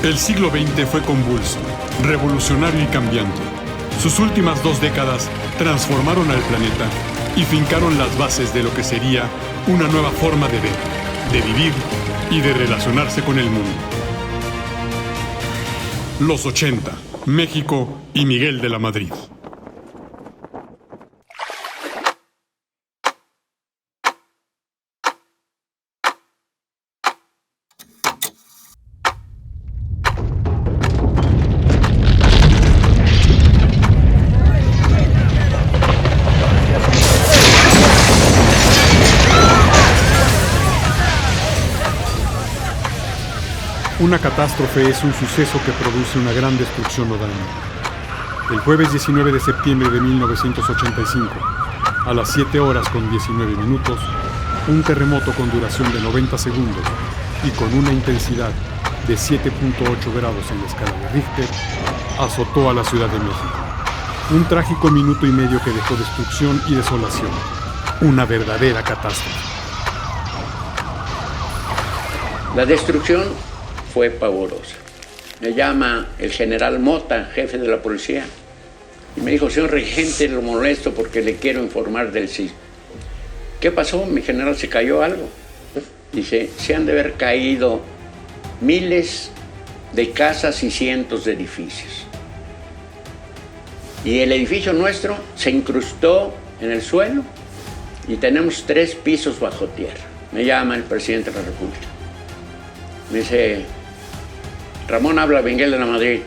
El siglo XX fue convulso, revolucionario y cambiante. Sus últimas 2 décadas transformaron al planeta y fincaron las bases de lo que sería una nueva forma de ver, de vivir y de relacionarse con el mundo. Los 80, México y Miguel de la Madrid. Una catástrofe es un suceso que produce una gran destrucción o daño. El jueves 19 de septiembre de 1985, a las 7:19, un terremoto con duración de 90 segundos y con una intensidad de 7.8 grados en la escala de Richter azotó a la Ciudad de México. Un trágico minuto y medio que dejó destrucción y desolación. Una verdadera catástrofe. La destrucción fue pavorosa. Me llama el general Mota, jefe de la policía, y me dijo: señor regente, lo molesto porque le quiero informar del sismo. ¿Qué pasó? Mi general, ¿se cayó algo? Dice: se han de haber caído miles de casas y cientos de edificios. Y el edificio nuestro se incrustó en el suelo y tenemos 3 pisos bajo tierra. Me llama el presidente de la República. Me dice: Ramón, habla Miguel de la Madrid.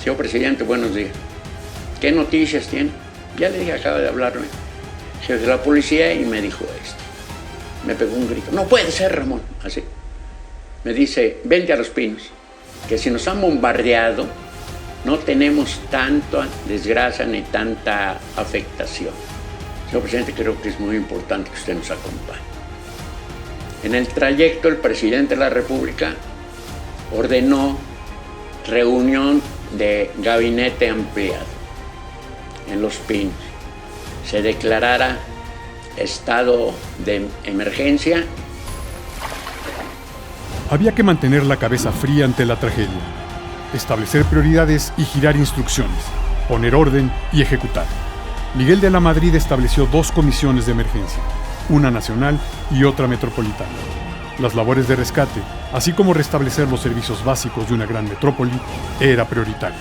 Señor presidente, buenos días. ¿Qué noticias tiene? Ya le dije, acaba de hablarme jefe de la policía y me dijo esto. Me pegó un grito: no puede ser, Ramón. Así. Me dice: vente a Los Pinos, que si nos han bombardeado no tenemos tanta desgracia ni tanta afectación. Señor presidente, creo que es muy importante que usted nos acompañe. En el trayecto, el presidente de la República ordenó reunión de gabinete ampliado en Los Pinos. Se declarara estado de emergencia. Había que mantener la cabeza fría ante la tragedia, establecer prioridades y girar instrucciones, poner orden y ejecutar. Miguel de la Madrid estableció 2 comisiones de emergencia, una nacional y otra metropolitana. Las labores de rescate, así como restablecer los servicios básicos de una gran metrópoli, era prioritario.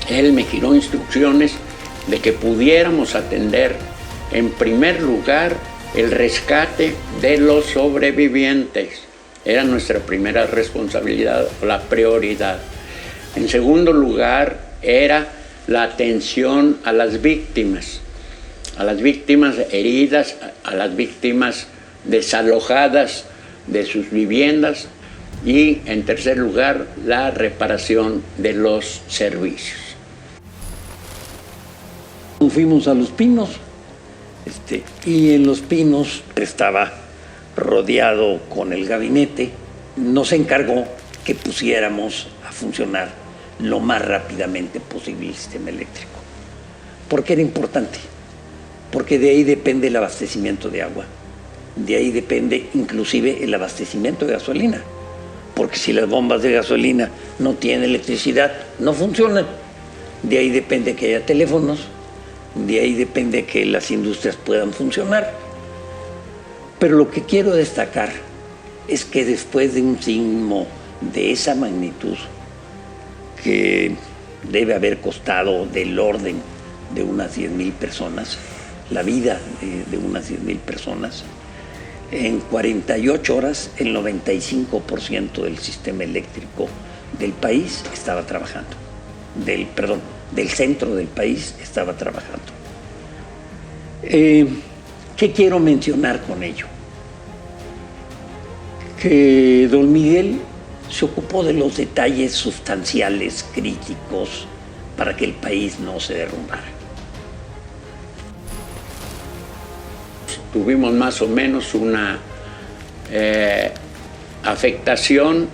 Él me giró instrucciones de que pudiéramos atender, en primer lugar, el rescate de los sobrevivientes. Era nuestra primera responsabilidad, la prioridad. En segundo lugar, era la atención a las víctimas heridas, a las víctimas desalojadas de sus viviendas y, en tercer lugar, la reparación de los servicios. Fuimos a Los Pinos y en Los Pinos estaba rodeado con el gabinete. Nos encargó que pusiéramos a funcionar lo más rápidamente posible el sistema eléctrico. ¿Por qué era importante? Porque de ahí depende el abastecimiento de agua, de ahí depende inclusive el abastecimiento de gasolina, porque si las bombas de gasolina no tienen electricidad, no funcionan. De ahí depende que haya teléfonos, de ahí depende que las industrias puedan funcionar. Pero lo que quiero destacar es que después de un sismo de esa magnitud, que debe haber costado del orden de unas 10,000 personas, la vida de unas 10,000 personas, en 48 horas el 95% del sistema eléctrico del país estaba trabajando. Del centro del país estaba trabajando. ¿Qué quiero mencionar con ello? Que don Miguel se ocupó de los detalles sustanciales, críticos, para que el país no se derrumbara. Tuvimos más o menos una afectación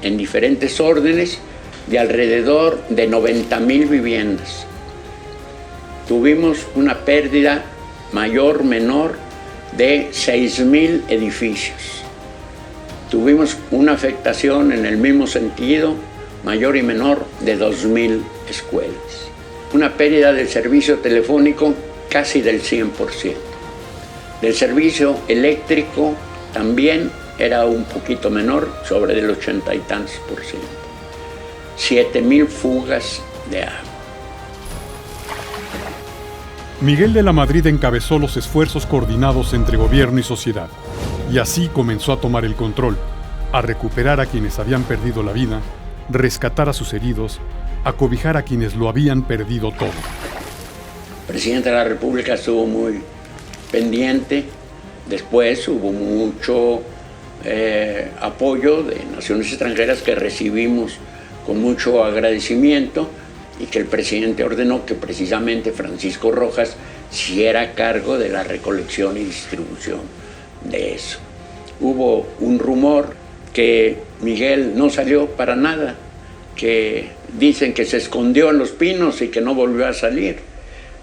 en diferentes órdenes de alrededor de 90,000 viviendas. Tuvimos una pérdida mayor, menor, de 6,000 edificios. tuvimos una afectación en el mismo sentido, mayor y menor, de 2,000 escuelas. Una pérdida del servicio telefónico casi del 100%. Del servicio eléctrico también era un poquito menor, sobre el 80 y tantos %. 7,000 fugas de agua. Miguel de la Madrid encabezó los esfuerzos coordinados entre gobierno y sociedad, y así comenzó a tomar el control, a recuperar a quienes habían perdido la vida, rescatar a sus heridos, a cobijar a quienes lo habían perdido todo. El presidente de la República estuvo muy pendiente. Después hubo mucho apoyo de naciones extranjeras que recibimos con mucho agradecimiento, y que el presidente ordenó que precisamente Francisco Rojas se hiciera cargo de la recolección y distribución de eso. Hubo un rumor que Miguel no salió para nada, que dicen que se escondió en Los Pinos y que no volvió a salir.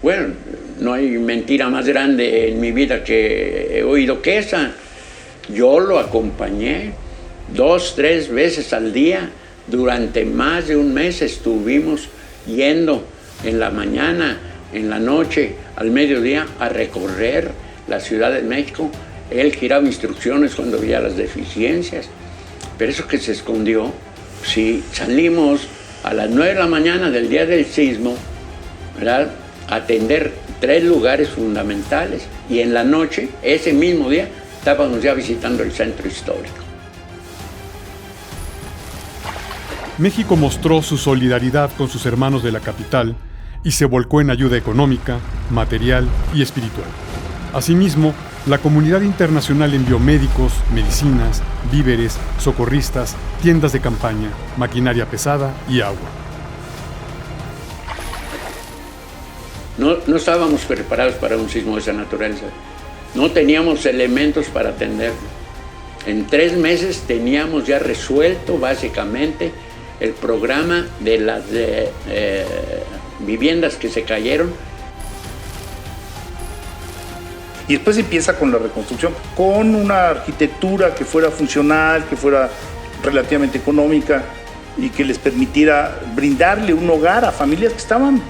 Bueno, no hay mentira más grande en mi vida que he oído que esa. Yo lo acompañé 2, 3 veces al día. Durante más de un mes estuvimos yendo en la mañana, en la noche, al mediodía, a recorrer la Ciudad de México. Él giraba instrucciones cuando veía las deficiencias. Pero eso que se escondió, si salimos a las 9 de la mañana del día del sismo, ¿verdad?, a atender 3 lugares fundamentales, y en la noche, ese mismo día, estábamos ya visitando el centro histórico. México mostró su solidaridad con sus hermanos de la capital y se volcó en ayuda económica, material y espiritual. Asimismo, la comunidad internacional envió médicos, medicinas, víveres, socorristas, tiendas de campaña, maquinaria pesada y agua. No estábamos preparados para un sismo de esa naturaleza. No teníamos elementos para atenderlo. En 3 meses teníamos ya resuelto básicamente el programa de las viviendas que se cayeron. Y después empieza con la reconstrucción, con una arquitectura que fuera funcional, que fuera relativamente económica y que les permitiera brindarle un hogar a familias que estaban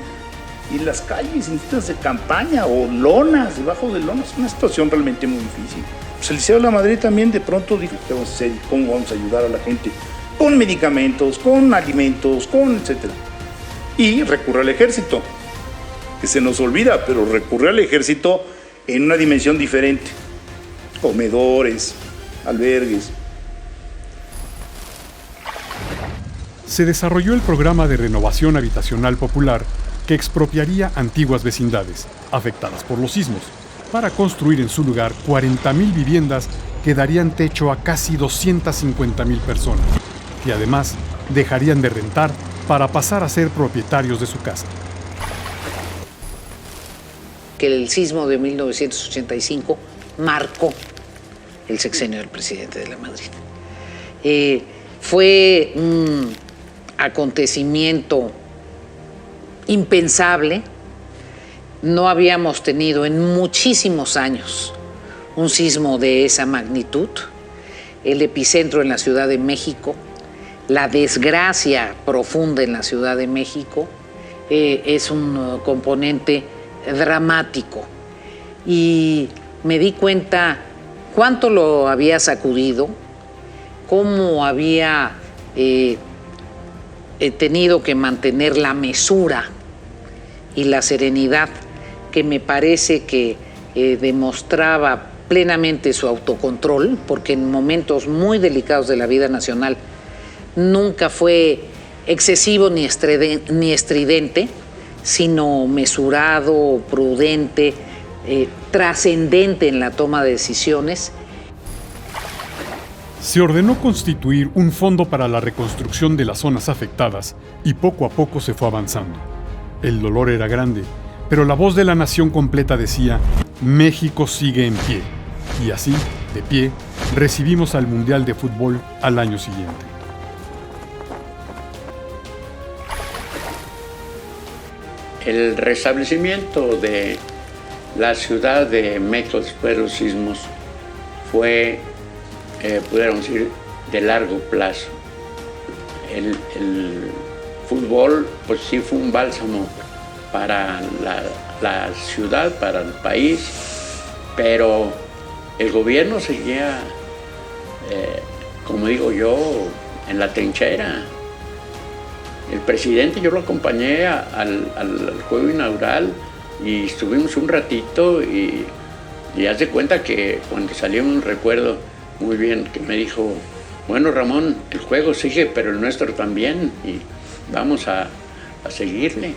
en las calles, en tiendas de campaña o lonas, debajo de lonas. Una situación realmente muy difícil. Pues el Liceo de la Madrid también de pronto dijo, ¿qué vamos a hacer? ¿Cómo vamos a ayudar a la gente? Con medicamentos, con alimentos, con etcétera. Y recurre al ejército, que se nos olvida, pero recurre al ejército en una dimensión diferente. Comedores, albergues. Se desarrolló el programa de renovación habitacional popular que expropiaría antiguas vecindades, afectadas por los sismos, para construir en su lugar 40,000 viviendas que darían techo a casi 250,000 personas, que además dejarían de rentar para pasar a ser propietarios de su casa. Que el sismo de 1985 marcó el sexenio del presidente de la Madrid. Fue un acontecimiento impensable. No habíamos tenido en muchísimos años un sismo de esa magnitud. El epicentro en la Ciudad de México, la desgracia profunda en la Ciudad de México, es un componente dramático. Y me di cuenta cuánto lo había sacudido, cómo había tenido que mantener la mesura y la serenidad que me parece que demostraba plenamente su autocontrol, porque en momentos muy delicados de la vida nacional nunca fue excesivo ni estridente, sino mesurado, prudente, trascendente en la toma de decisiones. Se ordenó constituir un fondo para la reconstrucción de las zonas afectadas y poco a poco se fue avanzando. El dolor era grande, pero la voz de la nación completa decía: México sigue en pie. Y así, de pie, recibimos al Mundial de Fútbol al año siguiente. El restablecimiento de la Ciudad de México después de los sismos fue, pudiéramos decir, de largo plazo. El fútbol, pues sí fue un bálsamo para la ciudad, para el país, pero el gobierno seguía, como digo yo, en la trinchera. El presidente, yo lo acompañé al juego inaugural y estuvimos un ratito y haz de cuenta que cuando salimos recuerdo muy bien que me dijo, bueno, Ramón, el juego sigue, pero el nuestro también y vamos a seguirle.